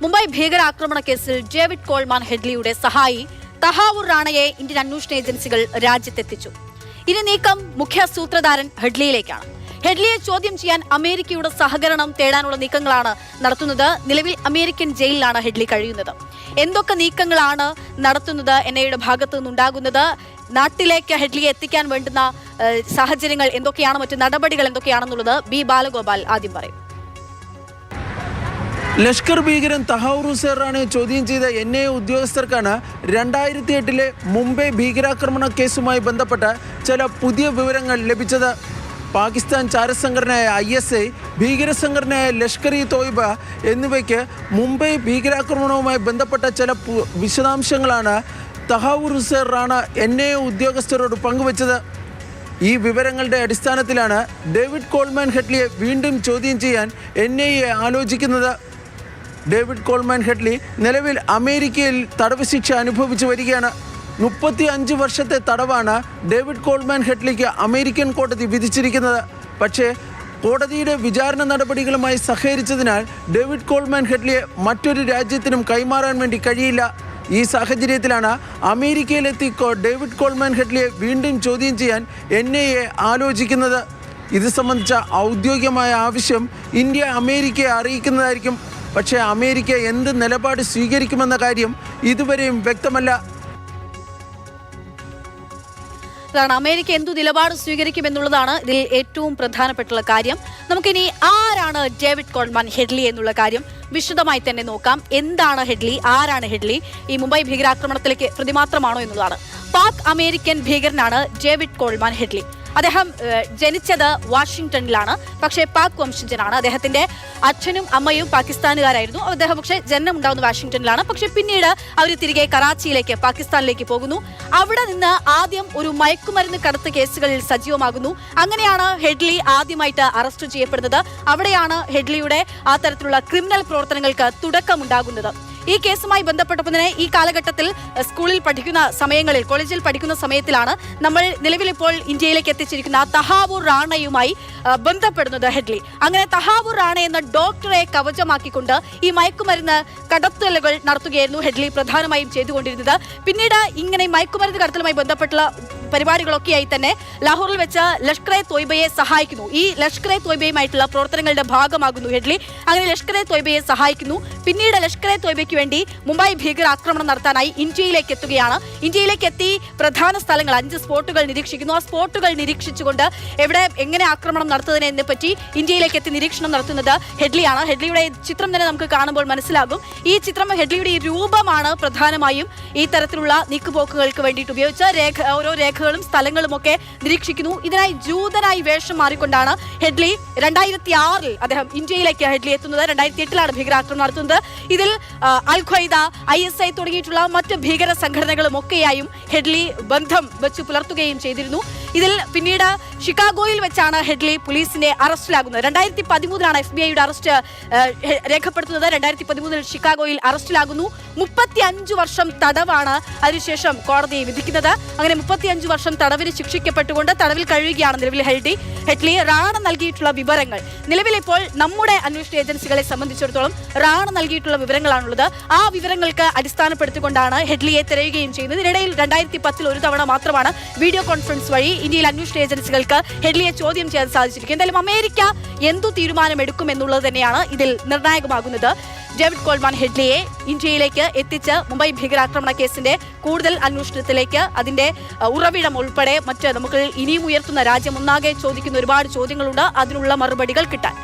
മുംബൈ ഭീകരാക്രമണ കേസിൽ David Coleman ഹെഡ്ലിയുടെ സഹായി തഹാവൂർ റാണയെ ഇന്ത്യൻ അന്വേഷണ ഏജൻസികൾ രാജ്യത്തെത്തിച്ചു. ഇനി നീക്കം മുഖ്യ സൂത്രധാരൻ ഹെഡ്ലിയിലേക്കാണ്. ഹെഡ്ലിയെ ചോദ്യം ചെയ്യാൻ അമേരിക്കയുടെ സഹകരണം തേടാനുള്ള നീക്കങ്ങളാണ് നടത്തുന്നത്. നിലവിൽ അമേരിക്കൻ ജയിലിലാണ് ഹെഡ്ലി കഴിയുന്നത്. എന്തൊക്കെ നീക്കങ്ങളാണ് നടത്തുന്നത് എൻഐയുടെ ഭാഗത്തു നിന്നുണ്ടാകുന്നത്, നാട്ടിലേക്ക് ഹെഡ്ലിയെ എത്തിക്കാൻ വേണ്ടുന്ന സാഹചര്യങ്ങൾ എന്തൊക്കെയാണ്, മറ്റു നടപടികൾ എന്തൊക്കെയാണെന്നുള്ളത് ബി ബാലഗോപാൽ ആദ്യം പറയും. ലഷ്കർ ഭീകരൻ തഹാവൂർ റാണയെ ചോദ്യം ചെയ്ത NIA ഉദ്യോഗസ്ഥർക്കാണ് 2008 മുംബൈ ഭീകരാക്രമണ കേസുമായി ബന്ധപ്പെട്ട ചില പുതിയ വിവരങ്ങൾ ലഭിച്ചത്. പാകിസ്ഥാൻ ചാരസംഘടനയായ ISI, ഭീകരസംഘടനയായ ലഷ്കർ-ഇ-തോയ്ബ എന്നിവയ്ക്ക് മുംബൈ ഭീകരാക്രമണവുമായി ബന്ധപ്പെട്ട ചില വിശദാംശങ്ങളാണ് തഹാവൂർ റാണ NIA ഉദ്യോഗസ്ഥരോട് പങ്കുവച്ചത്. ഈ വിവരങ്ങളുടെ അടിസ്ഥാനത്തിലാണ് ഡേവിഡ് കോൾമാൻ ഹെഡ്ലിയെ വീണ്ടും ചോദ്യം ചെയ്യാൻ NIA ആലോചിക്കുന്നത്. ഡേവിഡ് കോൾമാൻ ഹെഡ്ലി നിലവിൽ അമേരിക്കയിൽ തടവ് ശിക്ഷ അനുഭവിച്ചു വരികയാണ്. 35 വർഷത്തെ തടവാണ് ഡേവിഡ് കോൾമാൻ ഹെഡ്ലിക്ക് അമേരിക്കൻ കോടതി വിധിച്ചിരിക്കുന്നത്. പക്ഷേ കോടതിയുടെ വിചാരണ നടപടികളുമായി സഹകരിച്ചതിനാൽ ഡേവിഡ് കോൾമാൻ ഹെഡ്ലിയെ മറ്റൊരു രാജ്യത്തിനും കൈമാറാൻ വേണ്ടി കഴിയില്ല. ഈ സാഹചര്യത്തിലാണ് അമേരിക്കയിലെത്തി ഡേവിഡ് കോൾമാൻ ഹെഡ്ലിയെ വീണ്ടും ചോദ്യം ചെയ്യാൻ NIA ആലോചിക്കുന്നത്. ഇത് സംബന്ധിച്ച ഔദ്യോഗികമായ ആവശ്യം ഇന്ത്യ അമേരിക്കയെ അറിയിക്കുന്നതായിരിക്കും. പക്ഷേ അമേരിക്ക എന്ത് നിലപാട് സ്വീകരിക്കുമെന്ന കാര്യം ഇതുവരെയും വ്യക്തമല്ല. അമേരിക്ക എന്തു നിലപാട് സ്വീകരിക്കുമെന്നുള്ളതാണ് ഇതിൽ ഏറ്റവും പ്രധാനപ്പെട്ടുള്ള കാര്യം. നമുക്കിനി ആരാണ് ഡേവിഡ് കോൾമാൻ ഹെഡ്ലി എന്നുള്ള കാര്യം വിശദമായി തന്നെ നോക്കാം. എന്താണ് ഹെഡ്ലി, ആരാണ് ഹെഡ്ലി, ഈ മുംബൈ ഭീകരാക്രമണത്തിലേക്ക് പ്രതിമാത്രമാണോ എന്നുള്ളതാണ്. പാക് അമേരിക്കൻ ഭീകരനാണ് ഡേവിഡ് കോൾമാൻ ഹെഡ്ലി. അദ്ദേഹം ജനിച്ചത് വാഷിംഗ്ടണിലാണ്, പക്ഷേ പാക് വംശജനാണ്. അദ്ദേഹത്തിന്റെ അച്ഛനും അമ്മയും പാകിസ്ഥാനുകാരായിരുന്നു. അദ്ദേഹം പക്ഷേ ജനനം ഉണ്ടാകുന്ന വാഷിംഗ്ടണിലാണ്. പക്ഷെ പിന്നീട് അവർ തിരികെ കറാച്ചിയിലേക്ക്, പാകിസ്ഥാനിലേക്ക് പോകുന്നു. അവിടെ നിന്ന് ആദ്യം ഒരു മയക്കുമരുന്ന് കടത്ത് കേസുകളിൽ സജീവമാകുന്നു. അങ്ങനെയാണ് ഹെഡ്ലി ആദ്യമായിട്ട് അറസ്റ്റ് ചെയ്യപ്പെടുന്നത്. അവിടെയാണ് ഹെഡ്ലിയുടെ ആ തരത്തിലുള്ള ക്രിമിനൽ പ്രവർത്തനങ്ങൾക്ക് തുടക്കമുണ്ടാകുന്നത്. ഈ കേസുമായി ബന്ധപ്പെട്ടപ്പോൾ തന്നെ ഈ കാലഘട്ടത്തിൽ സ്കൂളിൽ പഠിക്കുന്ന സമയങ്ങളിൽ, കോളേജിൽ പഠിക്കുന്ന സമയത്തിലാണ് നമ്മൾ നിലവിലിപ്പോൾ ഇന്ത്യയിലേക്ക് എത്തിച്ചിരിക്കുന്ന തഹാവൂർ റാണയുമായി ബന്ധപ്പെടുന്നത് ഹെഡ്ലി. അങ്ങനെ തഹാവൂർ റാണ എന്ന ഡോക്ടറെ കവചമാക്കിക്കൊണ്ട് ഈ മയക്കുമരുന്ന് കടത്തലുകൾ നടത്തുകയായിരുന്നു ഹെഡ്ലി പ്രധാനമായും ചെയ്തുകൊണ്ടിരുന്നത്. പിന്നീട് ഇങ്ങനെ മയക്കുമരുന്ന് കടത്തലുമായി ബന്ധപ്പെട്ടുള്ള പരിപാടികളൊക്കെയായി തന്നെ ലാഹോറിൽ വെച്ച് ലഷ്കർ-ഇ-തോയ്ബയെ സഹായിക്കുന്നു. ഈ ലഷ്കർ-ഇ-തോയ്ബയുമായിട്ടുള്ള പ്രവർത്തനങ്ങളുടെ ഭാഗമാകുന്നു ഹെഡ്ലി. അങ്ങനെ ലഷ്കർ-ഇ-തോയ്ബയെ സഹായിക്കുന്നു. പിന്നീട് ലഷ്കർ-ഇ-തോയ്ബയ്ക്ക് വേണ്ടി മുംബൈ ഭീകരാക്രമണം നടത്താനായി ഇന്ത്യയിലേക്ക് എത്തുകയാണ്. ഇന്ത്യയിലേക്ക് എത്തി പ്രധാന സ്ഥലങ്ങൾ 5 സ്പോട്ടുകൾ നിരീക്ഷിക്കുന്നു. ആ സ്പോട്ടുകൾ നിരീക്ഷിച്ചുകൊണ്ട് എവിടെ എങ്ങനെ ആക്രമണം നടത്തുന്നതിനെ പറ്റി ഇന്ത്യയിലേക്ക് എത്തി നിരീക്ഷണം നടത്തുന്നത് ഹെഡ്ലിയാണ്. ഹെഡ്ലിയുടെ ചിത്രം തന്നെ നമുക്ക് കാണുമ്പോൾ മനസ്സിലാകും. ഈ ചിത്രം ഹെഡ്ലിയുടെ ഈ രൂപമാണ് പ്രധാനമായും ഈ തരത്തിലുള്ള നീക്കുപോക്കുകൾക്ക് വേണ്ടിയിട്ട് ഉപയോഗിച്ച ഓരോ രേഖകളും സ്ഥലങ്ങളും ഒക്കെ നിരീക്ഷിക്കുന്നു. ഇതിനായി ജൂതനായി വേഷം മാറിക്കൊണ്ടാണ് ഹെഡ്ലി 2006 അദ്ദേഹം ഇന്ത്യയിലേക്ക് ഹെഡ്ലി എത്തുന്നത്. 2008 ഭീകരാക്രമണം നടത്തുന്നത്. ഇതിൽ അൽ-ഖ്വയ്ദ, ISI തുടങ്ങിയിട്ടുള്ള മറ്റ് ഭീകര സംഘടനകളും ഒക്കെയായും ഹെഡ്ലി ബന്ധം വെച്ച് പുലർത്തുകയും ചെയ്തിരുന്നു. ഇതിൽ പിന്നീട് ഷിക്കാഗോയിൽ വെച്ചാണ് ഹെഡ്ലി പോലീസിന്റെ അറസ്റ്റിലാകുന്നത്. 2013 FBI അറസ്റ്റ് രേഖപ്പെടുത്തുന്നത്. 2013 ഷിക്കാഗോയിൽ അറസ്റ്റിലാകുന്നു. 35 വർഷം തടവാണ് അതിനുശേഷം കോടതി വിധിക്കുന്നത്. അങ്ങനെ 35 വർഷം തടവിന് ശിക്ഷിക്കപ്പെട്ടുകൊണ്ട് തടവിൽ കഴിയുകയാണ് നിലവിൽ ഹെഡ്ലി. റാണ നൽകിയിട്ടുള്ള വിവരങ്ങൾ നിലവിൽ ഇപ്പോൾ നമ്മുടെ അന്വേഷണ ഏജൻസികളെ സംബന്ധിച്ചിടത്തോളം റാണ നൽകിയിട്ടുള്ള വിവരങ്ങളാണുള്ളത്. ആ വിവരങ്ങൾക്ക് അടിസ്ഥാനപ്പെടുത്തിക്കൊണ്ടാണ് ഹെഡ്ലിയെ തിരയുകയും ചെയ്യുന്നത്. ഇതിനിടയിൽ 2010 ഒരു തവണ മാത്രമാണ് വീഡിയോ കോൺഫറൻസ് വഴി ഇന്ത്യയിൽ അന്വേഷണ ഏജൻസികൾക്ക് ഹെഡ്ലിയെ ചോദ്യം ചെയ്യാൻ സാധിച്ചിരിക്കും. എന്തായാലും അമേരിക്ക എന്തു തീരുമാനമെടുക്കും എന്നുള്ളത് തന്നെയാണ് ഇതിൽ നിർണായകമാകുന്നത്. ഡേവിഡ് കോൾമാൻ ഹെഡ്ലിയെ ഇന്ത്യയിലേക്ക് എത്തിച്ച് മുംബൈ ഭീകരാക്രമണ കേസിന്റെ കൂടുതൽ അന്വേഷണത്തിലേക്ക്, അതിന്റെ ഉറവിടം ഉൾപ്പെടെ മറ്റ് നമുക്ക് ഇനിയും ഉയർത്തുന്ന രാജ്യം ഒന്നാകെ ചോദിക്കുന്ന ഒരുപാട് ചോദ്യങ്ങളുണ്ട്. അതിനുള്ള മറുപടികൾ കിട്ടാൻ